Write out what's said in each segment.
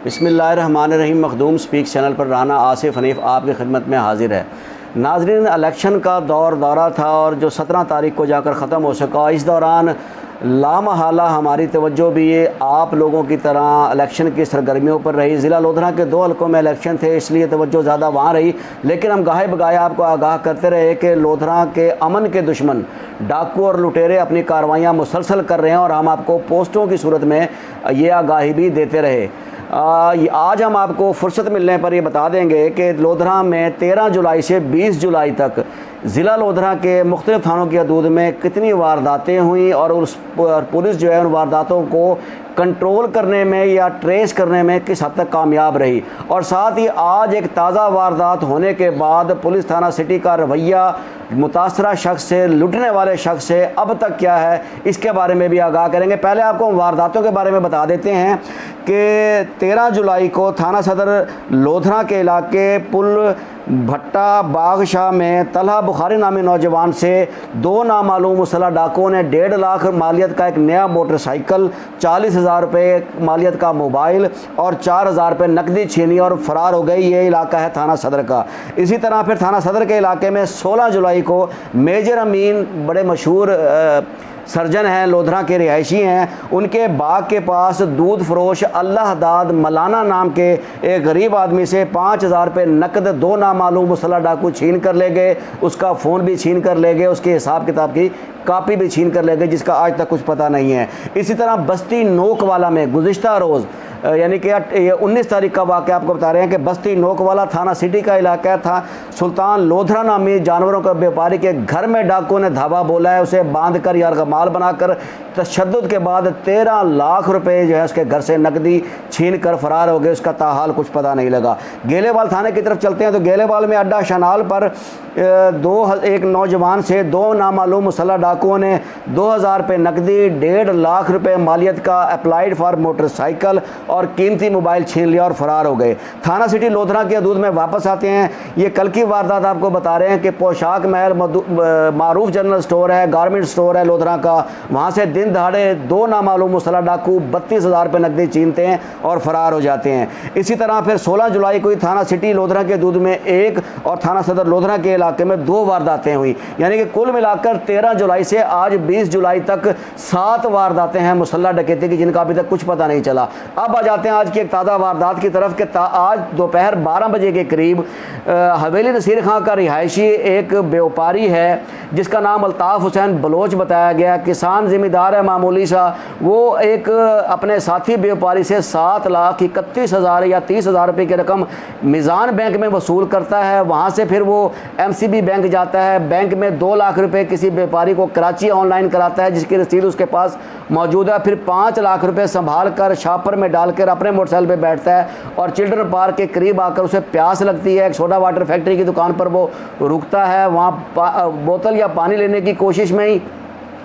बिस्मिल्लाहिर्रहमानिर्रहीम। Makhdoom speaks channel पर राना आसिफ हनीफ आपकी खिदमत में हाजिर है। नाजरीन, इलेक्शन का दौरा था और जो 17 तारीख को जाकर ख़त्म हो सका, इस दौरान लामहाला हमारी तवज्जो भी आप लोगों की तरह इलेक्शन की सरगर्मियों पर रही। ज़िला लोधरा के 2 हलकों में इलेक्शन थे, इसलिए तवज्जो ज़्यादा वहाँ रही। लेकिन हम गाहे बगाए आपको आगाह करते रहे कि लोधरा के अमन के दुश्मन डाकू और लुटेरे अपनी कार्रवाइयाँ मुसलसल कर रहे हैं और हम आपको पोस्टों की सूरत में ये आगाही भी देते रहे। आज हम आपको फुर्सत मिलने पर ये बता देंगे कि लोधरा में 13 जुलाई से 20 जुलाई तक ज़िला लोधरा के मुख्तलिफ़ थानों की हदूद में कितनी वारदातें हुई और उस पुलिस जो है उन वारदातों को कंट्रोल करने में या ट्रेस करने में किस हद तक कामयाब रही। और साथ ही आज एक ताज़ा वारदात होने के बाद पुलिस थाना सिटी का रवैया मुतासरा शख्स से, लुटने वाले शख्स से अब तक क्या है, इसके बारे में भी आगाह करेंगे। पहले आपको वारदातों के बारे में बता देते हैं कि 13 जुलाई को थाना सदर लोधरा के इलाके पुल भट्टा बागशाह में तलहा बुखारी नामी नौजवान से 2 नामालूम मुसल्लह डाकुओं ने 1.5 लाख मालियत का एक नया मोटरसाइकिल, 40,000 रुपये मालियत का मोबाइल और 4,000 रुपये नकदी छीनी और फरार हो गई। ये इलाका है थाना सदर का। इसी तरह फिर थाना सदर के इलाके में 16 जुलाई को मेजर अमीन, बड़े मशहूर सर्जन हैं, लोधरा के रिहायशी हैं, उनके बाग के पास दूध फरोश अल्लाह दाद मलाना नाम के एक गरीब आदमी से 5,000 रुपये नकद 2 नामालूम मुसल्लह डाकू छीन कर ले गए। उसका फ़ोन भी छीन कर ले गए, उसके हिसाब किताब की कापी भी छीन कर ले गए, जिसका आज तक कुछ पता नहीं है। इसी तरह बस्ती नोकवाला में गुज़िश्ता रोज़ यानी कि 19 तारीख का वाक़या आपको बता रहे हैं कि बस्ती नोकवाला थाना सिटी का इलाका था। सुल्तान लोधरा नामी जानवरों का व्यापारी के घर में डाकुओं ने धावा बोला है, उसे बांध कर यार का माल बनाकर तशद्दुद के बाद 13 लाख रुपए जो है उसके घर से नकदी छीन कर फरार हो गए। उसका ताहाल कुछ पता नहीं लगा। गेलेवाल थाने की तरफ चलते हैं तो गेलेवाल में अड्डा शनाल पर एक नौजवान से 2 नामालूम मुसल्लह डाकुओं ने 2,000 रुपये नकदी, 1.5 लाख रुपये मालियत का अप्लाइड फॉर मोटरसाइकिल और कीमती मोबाइल छीन लिया और फरार हो गए। थाना सिटी लोधरा की हदूद में वापस आते हैं। ये कल की वारदात आपको बता रहे हैं कि पोशाक महल मारूफ जनरल स्टोर है, गारमेंट स्टोर है लोधरा का, वहाँ से दिन दहाड़े 2 नामालूम मुसल्लह डाकू 32,000 रुपये नकदी छीनते हैं और फरार हो जाते हैं। इसी तरह फिर 16 जुलाई को थाना सिटी लोधरा के हदूद में 1 और थाना सदर लोधरा के इलाके में 2 वारदातें हुई। यानी कि कुल मिलाकर 13 जुलाई से आज 20 जुलाई तक 7 वारदातें हैं मुसल्लह डकैती की, जिनका अभी तक कुछ पता नहीं चला। अब आ जाते हैं आज की एक ताज़ा वारदात की तरफ कि आज दोपहर 12 बजे के करीब हवेली नसीर खां का रिहायशी एक व्यापारी है जिसका नाम अल्ताफ़ हुसैन बलोच बताया गया, किसान ज़िम्मेदार है मामूली सा। वो एक अपने साथी व्यापारी से 7,31,000 या 30,000 रुपये की रकम मिज़ान बैंक में वसूल करता है। वहाँ से फिर वो MCB बैंक जाता है, बैंक में 2 लाख रुपये किसी व्यापारी को कराची ऑनलाइन कराता है जिसकी रसीद उसके पास मौजूद है। फिर 5 लाख रुपये संभाल कर शापर में डालकर अपने मोटरसाइकिल पे बैठता है और चिल्ड्रन पार्क के करीब आकर उसे प्यास लगती है। एक सोडा वाटर फैक्ट्री की दुकान पर वो रुकता है, वहाँ बोतल या पानी लेने की कोशिश में ही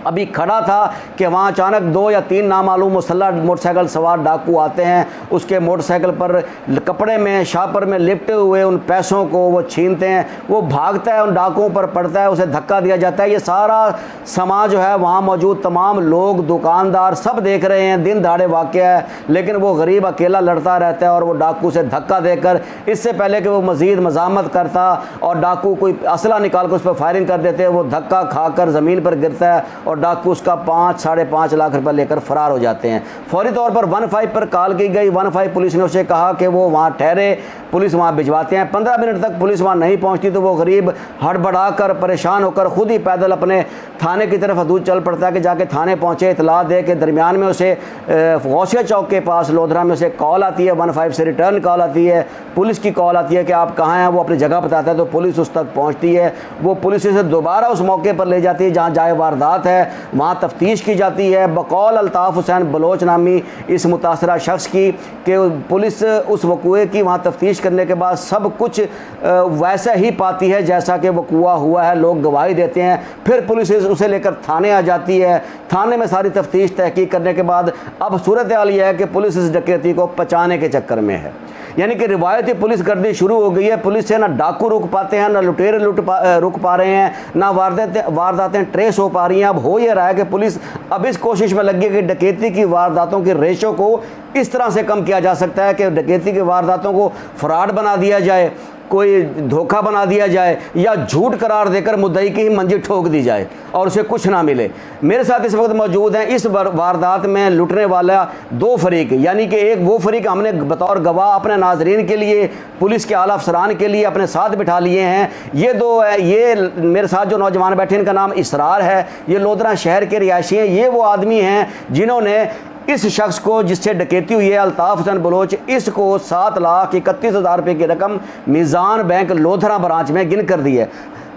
अभी खड़ा था कि वहाँ अचानक 2 या 3 नामालूम मुसल्लह मोटरसाइकिल सवार डाकू आते हैं। उसके मोटरसाइकिल पर कपड़े में शापर में लिपटे हुए उन पैसों को वो छीनते हैं। वो भागता है, उन डाकुओं पर पड़ता है, उसे धक्का दिया जाता है। ये सारा समाज जो है, वहाँ मौजूद तमाम लोग, दुकानदार सब देख रहे हैं। दिन दहाड़े वाक़या है, लेकिन वो गरीब अकेला लड़ता रहता है और वो डाकू से धक्का देकर, इससे पहले कि वो मज़ीद मज़ामत करता और डाकू कोई असला निकाल कर उस पर फायरिंग कर देते हैं, वो धक्का खाकर ज़मीन पर गिरता है और डाकू उसका 5-5.5 लाख रुपए लेकर फरार हो जाते हैं। फौरी तौर पर 15 पर कॉल की गई। 15 पुलिस ने उसे कहा कि वो वहाँ ठहरे, पुलिस वहाँ भिजवाते हैं। 15 मिनट तक पुलिस वहाँ नहीं पहुँचती तो वो गरीब हड़बड़ा कर, परेशान होकर खुद ही पैदल अपने थाने की तरफ हदूद चल पड़ता है कि जाके थाने पहुँचे, इतला दे के दरमियान में उसे गौसिया चौक के पास लोधरा में उसे कॉल आती है। 15 से रिटर्न कॉल आती है, पुलिस की कॉल आती है कि आप कहाँ हैं। वो अपनी जगह बताता है तो पुलिस उस तक पहुँचती है। वो पुलिस उसे दोबारा उस मौके पर ले जाती है जहाँ जाए वारदात है, वहाँ तफ्तीश की जाती है। बकौल अल्ताफ़ हुसैन बलोच नामी इस मुतासरा शख्स की कि पुलिस उस वक़ूए की वहाँ तफ्तीश करने के बाद सब कुछ वैसा ही पाती है जैसा कि वक़ूआ हुआ है। लोग गवाही देते हैं। फिर पुलिस उसे लेकर थाने आ जाती है। थाने में सारी तफ्तीश तहकीक करने के बाद अब सूरत हाल यह है कि पुलिस इस डकैती को पचाने के चक्कर में है। यानी कि रिवायती पुलिस गर्दी शुरू हो गई है। पुलिस से ना डाकू रुक पाते हैं, ना लुटेरे रुक पा रहे हैं, ना वारदातें ट्रेस हो पा रही हैं। अब हो ये रहा है कि पुलिस अब इस कोशिश में लगी है कि डकैती की वारदातों के रेशो को इस तरह से कम किया जा सकता है कि डकैती की वारदातों को फ्रॉड बना दिया जाए, कोई धोखा बना दिया जाए, या झूठ करार देकर मुद्दई की ही मंजिल ठोक दी जाए और उसे कुछ ना मिले। मेरे साथ इस वक्त मौजूद हैं इस वारदात में लुटने वाला दो फरीक, यानी कि एक वो फरीक हमने बतौर गवाह अपने नाजरीन के लिए, पुलिस के आला अफसरान के लिए अपने साथ बिठा लिए हैं। ये दो है, ये मेरे साथ जो नौजवान बैठे इनका नाम इसरार है, ये लोधरा शहर के रिहायशी हैं। ये वो आदमी हैं जिन्होंने इस शख्स को जिससे डकैती हुई है अल्ताफ़ हुसैन बलोच, इसको 7,31,000 रुपये की रकम मीज़ान बैंक लोधरा ब्रांच में गिन कर दी है।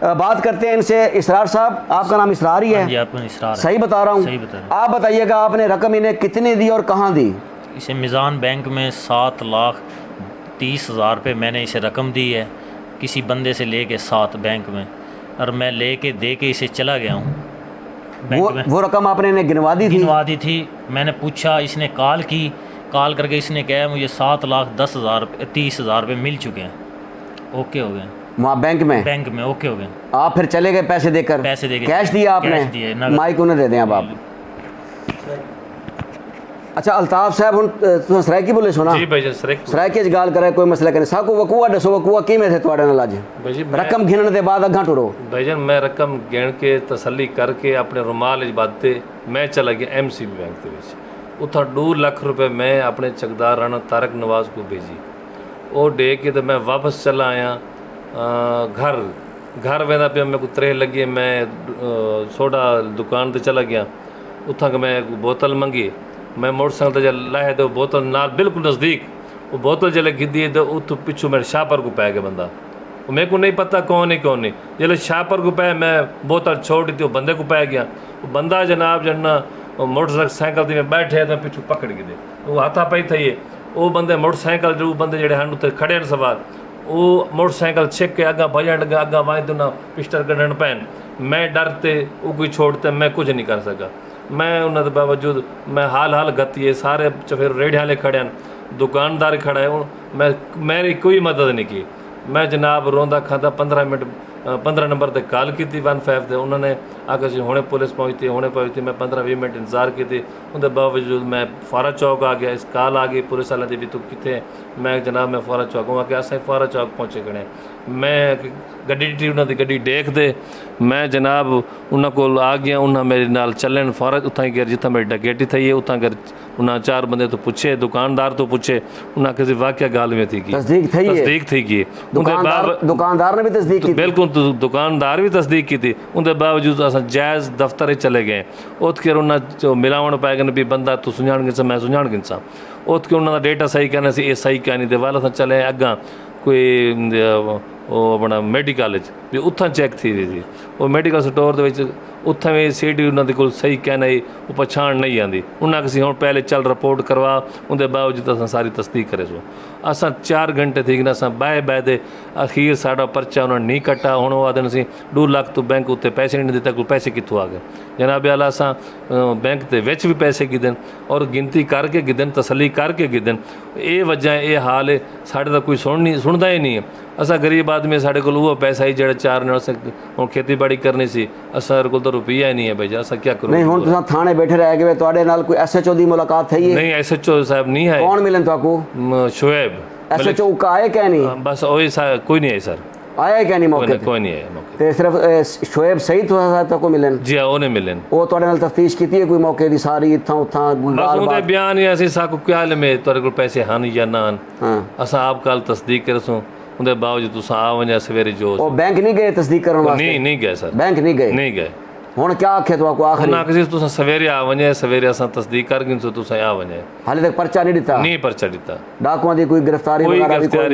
बात करते हैं इनसे। इसरार साहब, आपका नाम इसरार ही है? इसरार सही बता रहा हूँ? सही बता रहा हूँ। आप बताइएगा आपने रकम इन्हें कितनी दी और कहाँ दी? इसे मीज़ान बैंक में 7,30,000 रुपये मैंने इसे रकम दी है, किसी बंदे से लेके 7 बैंक में, और मैं लेके दे के इसे चला गया हूँ बैंक में। वो रकम आपने इन्हें गिनवा दी थी? गिनवा दी थी। मैंने पूछा, इसने कॉल की, कॉल करके इसने कहा मुझे 7,10,000 रुपये मिल चुके हैं, ओके हो गए वहाँ बैंक में ओके हो गए। आप फिर चले गए पैसे देकर? पैसे देके कैश दिया आपने? कैश दिए। माइक उन्हें दे दें अब आप। अच्छा अल्ताफ साहब, हुण तुसीं सराइकी बोले सुना? जी भाई, सराइकी च गाल करे कोई मसला कने साकू वकूआ दसो, वकूआ किवें थे तुहाडे नाल अज? रकम गिनने के बाद अग्गां टुरो। भाईजान मैं रकम गिन के तसल्ली करके अपने रुमाल च बाते मैं चला गया MCB बैंक के विच। उत्थां 2 लाख रुपए मैं अपने चकदार राणा तारक नवाज को भेजी। वो दे के तो मैं वापस चला आया घर वेंदा पे मेरे को त्रेह लगी। मैं सोडा दुकान ते चला गया, उत्थां मैं बोतल मंगी। मैं मोटरसाइकिल ते जब लाए तो बोतल नाल बिल्कुल नज़दीक वो बोतल जल्द गिद्दी तो उत पिछू मेरे शाहपर को पै गया बंदा। मेरे को नहीं पता कौन है जल्द शाहपर को पै, मैं बोतल छोड़ दी, वो बंदे को पै गया। वो बंदा जनाब जना मोटरसाइकिल ते मैं बैठे तो पिछू पकड़ गए, वो हाथा पाई थी। वो बंदे मोटरसाइकिल जो बंदे जड़े हैं उत्ते खड़े सवार, वो मोटरसाइकिल छिक के अग्गा भजन लगा, अग्गा वाई तो ना पिस्टल कढ़न पैन। मैं डरते वो कोई छोड़ते मैं कुछ नहीं कर सका। मैं उन्होंने बावजूद मैं हाल गति सारे फिर रेढ़े वाले खड़े हैं, दुकानदार खड़ा है, मेरी कोई मदद नहीं की। मैं जनाब रोंदा खाता 15 नंबर तक कॉल की थी 15 से। उन्होंने आकर जी हुणे पुलिस पहुँचती मैं 15-20 मिनट इंतजार की थी। उनके बावजूद मैं फौरा चौक आ गया, इस कॉल आ गई पुलिस वाले भी तू कितने? मैं जनाब मैं फौरा चौक हूँ कि असें फौरा चौक पहुँचे खड़े। मैं गड्डी डी उन्होंने गड्डी देख दे, मैं जनाब उन्होंने को आ गया। उन्हें मेरे नाल चलन फौरा उतना ही गया जितना मेरी डकैती थी है। उतना कर उन्हें 4 बंदे तो पूछे, दुकानदार तो पूछे, उन्हें किसी वाक्य गाल में थी की तस्दीक थी की। दुकानदार ने भी तस्दीक की? बिल्कुल, दुकानदार भी तस्दीक की थी। उनके बावजूद अस जायज़ दफ्तर चले गए। उत के उन्हें मिलावण पाए गए भी बंदा तू सुञाण गिनसा मैं सुञाण गिनसा। उत के उन्होंने डेटा सही कहना सी, ये सही कहनी दे वाल अस चले अग्गा कोई वो अपना मेडिकल भी उत्थां चैक थी थी। वो मेडिकल स्टोर के उत्थां भी सीडी उन्होंने को सही कहना ही वो पछाण नहीं आती। उन्हें किसी हम पहले चल रिपोर्ट करवा, उनके बावजूद अस सारी तस्दीक करे सो। अस 4 घंटे थी गए, अस बह दे अखीर साड़ा पर्चा उन्होंने नहीं कट्टा। हूँ वो आदन सी 2 लाख तो बैंक उत्ते पैसे नहीं दिता, कोई पैसे कितों आ गए जनाब आला। अस बैंक के विच भी पैसे गिदन और गिनती करके गिदन, तसली करके गिदन। ये वजह ये हाल है साढ़े तो कोई सुनता ही नहीं है। असा गरीब आदमी साढ़े को वो पैसा ही जड़े 4 ने हम खेती बाड़ी करनी सी, असारे को तो रुपया ही नहीं है भाई, असा क्या करूँ? नहीं हुण तुसीं थाने बैठे रह गए, तुहाडे नाल कोई SHO दी मुलाकात थी? नहीं, SHO साहब नहीं है। कौन मिलन तुहाकू? शोएब। SHO का आए क्या नहीं? बस वही कोई नहीं है सर, आया क्या नहीं मौके? कोई नहीं है मौके ते सिर्फ शोएब सही तो मिलन? जी हाँ, उन्हें मिलन। वो तुहाडे नाल तफ्तीश कीती है कोई मौके दी सारी इत्थां उत्थां? बस उनके बयान ही ऐसे साकू क्या में तुहाडे को पैसे हन या ना हन, असा आप कल तस्दीक करसूं। उनके बावजूद तुसा आ वने सवेरे जो वो बैंक नहीं गए तस्दीक करने वास्ते? नहीं गए सर, बैंक नहीं गए। हुण क्या आखे तो आखिरी ना किसी तुसा सवेरे आ वने, सवेरे असा तस्दीक कर गिन सो तुसा आ वने। हाले तक पर्चा नहीं दिता? नहीं पर्चा दिता। डाकुआं दी कोई गिरफ्तारी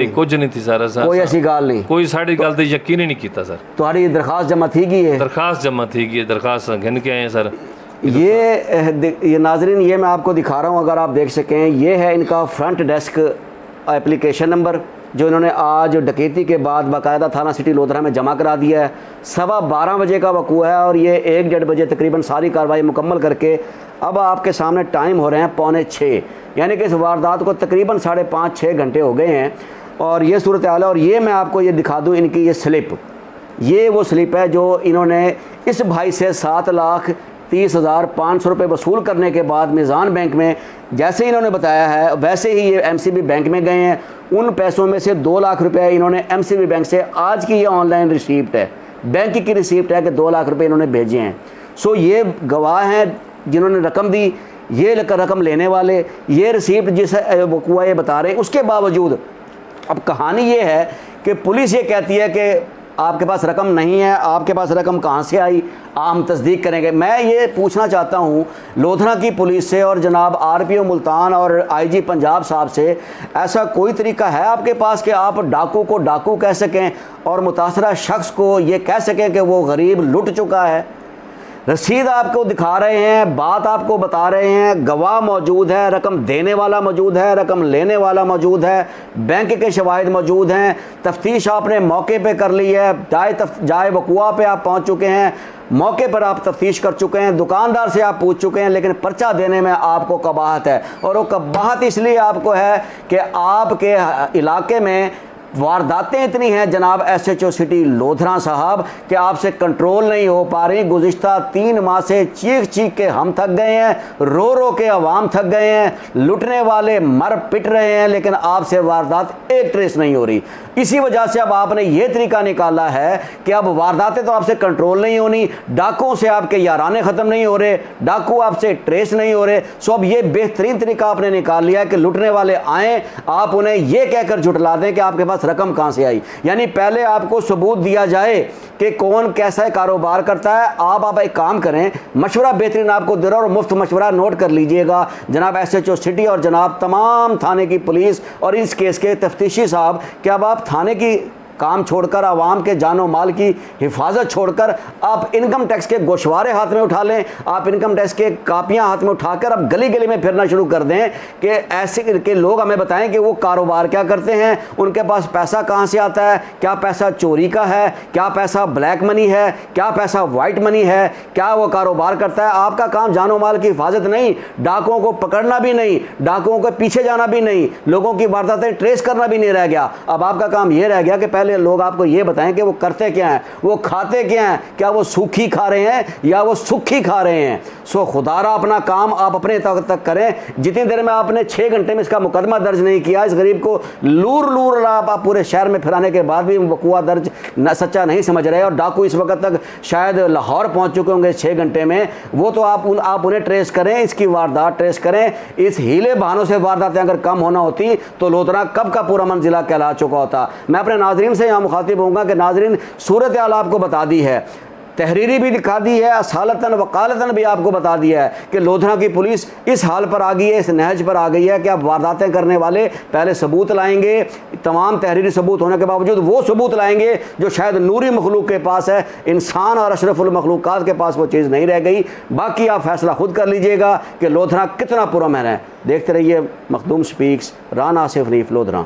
कुछ नहीं थी सर, कोई ऐसी गाल नहीं? कोई साड़ी गल ते यकीन ही नहीं कीता सर। तुम्हारी दरखास्त जमा थी गई है? दरखास्त जमा थी गई है, दरखास्त घिन के आए सर। ये नाजरीन ये मैं आपको दिखा रहा हूँ, अगर आप देख सकें, ये है इनका फ्रंट डेस्क एप्लीकेशन नंबर जो इन्होंने आज डकैती के बाद बाकायदा थाना सिटी लोधरा में जमा करा दिया है। 12:15 बजे का वकूआ है और ये 1-1:30 बजे तकरीबन सारी कार्रवाई मुकम्मल करके अब आपके सामने टाइम हो रहे हैं 5:45, यानी कि इस वारदात को तकरीबन 5.5-6 घंटे हो गए हैं। और ये सूरत हाल है। और ये मैं आपको ये दिखा दूँ, इनकी ये स्लिप, ये वो स्लिप है जो इन्होंने इस भाई से 7,30,500 रुपये वसूल करने के बाद मीज़ान बैंक में जैसे इन्होंने बताया है वैसे ही ये MCB बैंक में गए हैं। उन पैसों में से 2 लाख रुपये इन्होंने MCB बैंक से, आज की ये ऑनलाइन रिसीप्ट है, बैंक की रिसीप्ट है कि 2 लाख रुपये इन्होंने भेजे हैं। सो ये गवाह हैं जिन्होंने रकम दी, ये रकम लेने वाले, ये रिसीप्ट जिस वकूआ ये बता रहे हैं। उसके बावजूद अब कहानी ये है कि पुलिस ये कहती है कि आपके पास रकम नहीं है, आपके पास रकम कहाँ से आई, हम तस्दीक करेंगे। मैं ये पूछना चाहता हूँ लोधरा की पुलिस से और जनाब RPO मुल्तान और IG पंजाब साहब से, ऐसा कोई तरीका है आपके पास कि आप डाकू को डाकू कह सकें और मुतासरा शख्स को ये कह सकें कि वो गरीब लुट चुका है? रसीद आपको दिखा रहे हैं, बात आपको बता रहे हैं, गवाह मौजूद है, रकम देने वाला मौजूद है, रकम लेने वाला मौजूद है, बैंक के शवाहिद मौजूद हैं, तफ्तीश आपने मौके पे कर ली है, जाए वकूआ पे आप पहुंच चुके हैं, मौके पर आप तफ्तीश कर चुके हैं, दुकानदार से आप पूछ चुके हैं, लेकिन पर्चा देने में आपको कबाहत है। और वो कबाहत इसलिए आपको है कि आपके इलाके में वारदातें इतनी हैं जनाब SHO सिटी लोधरा साहब कि आपसे कंट्रोल नहीं हो पा रही। गुज़िश्ता 3 माह से चीख चीख के हम थक गए हैं, रो रो के अवाम थक गए हैं, लुटने वाले मर पिट रहे हैं, लेकिन आपसे वारदात एक ट्रेस नहीं हो रही। इसी वजह से अब आपने ये तरीका निकाला है कि अब वारदातें तो आपसे कंट्रोल नहीं होनी, डाकुओं से आपके याराने ख़त्म नहीं हो रहे, डाकू आपसे ट्रेस नहीं हो रहे। सो अब ये बेहतरीन तरीका आपने निकाल लिया है कि लुटने वाले आएँ, आप उन्हें ये कहकर झुठला दें कि आपके पास रकम कहां से आई। यानी पहले आपको सबूत दिया जाए कि कौन कैसा कारोबार करता है। आप एक काम करें, मशवरा बेहतरीन आपको दे रहा और मुफ्त मशवरा नोट कर लीजिएगा जनाब SHO सिटी और जनाब तमाम थाने की पुलिस और इस केस के तफ्तीशी साहब कि अब आप थाने की काम छोड़कर, आवाम के जानो माल की हिफाजत छोड़कर आप इनकम टैक्स के गोशवारे हाथ में उठा लें, आप इनकम टैक्स के कापियां हाथ में उठाकर अब गली गली में फिरना शुरू कर दें कि ऐसे के लोग हमें बताएं कि वो कारोबार क्या करते हैं, उनके पास पैसा कहां से आता है, क्या पैसा चोरी का है, क्या पैसा ब्लैक मनी है, क्या पैसा वाइट मनी है, क्या वो कारोबार करता है। आपका काम जानो माल की हिफाजत नहीं, डाकुओं को पकड़ना भी नहीं, डाकुओं के पीछे जाना भी नहीं, लोगों की वारदातें ट्रेस करना भी नहीं रह गया। अब आपका काम ये रह गया कि पहले लोग आपको ये बताएं कि वो करते क्या हैं, वो खाते क्या हैं, क्या वो सूखी खा रहे हैं या वो सुखी खा रहे हैं। सो खुदारा अपना काम आप अपने तक करें। जितनी देर में आपने 6 घंटे में इसका मुकदमा दर्ज नहीं किया, इस गरीब को लूर लूर आप पूरे शहर में फिराने के बाद भी वकूआ दर्ज सच्चा नहीं समझ रहे और डाकू इस वक्त तक शायद लाहौर पहुंच चुके होंगे 6 घंटे में, वो तो आप उन्हें ट्रेस करें, इसकी वारदात ट्रेस करें। इस हीले बहानों से वारदातें अगर कम होना होती तो लोधरा कब का पूरा अमन जिला कहला चुका होता। मैं अपने नाजरीन से यहाँ मुखातिब होऊंगा कि नाजरीन सूरत हाल आपको बता दी है, तहरीरी भी दिखा दी है, असालतन वकालतन भी आपको बता दिया है कि लोधरा की पुलिस इस हाल पर आ गई है, इस नहज पर आ गई है कि अब वारदातें करने वाले पहले सबूत लाएंगे, तमाम तहरीरी सबूत होने के बावजूद वो सबूत लाएंगे जो शायद नूरी मखलूक के पास है, इंसान और अशरफुल मखलूकात के पास वो चीज़ नहीं रह गई। बाकी आप फैसला खुद कर लीजिएगा कि लोधरा कितना पुरअमन है। देखते रहिए मखदूम स्पीक्स, राना आसिफ हनीफ, लोधरा।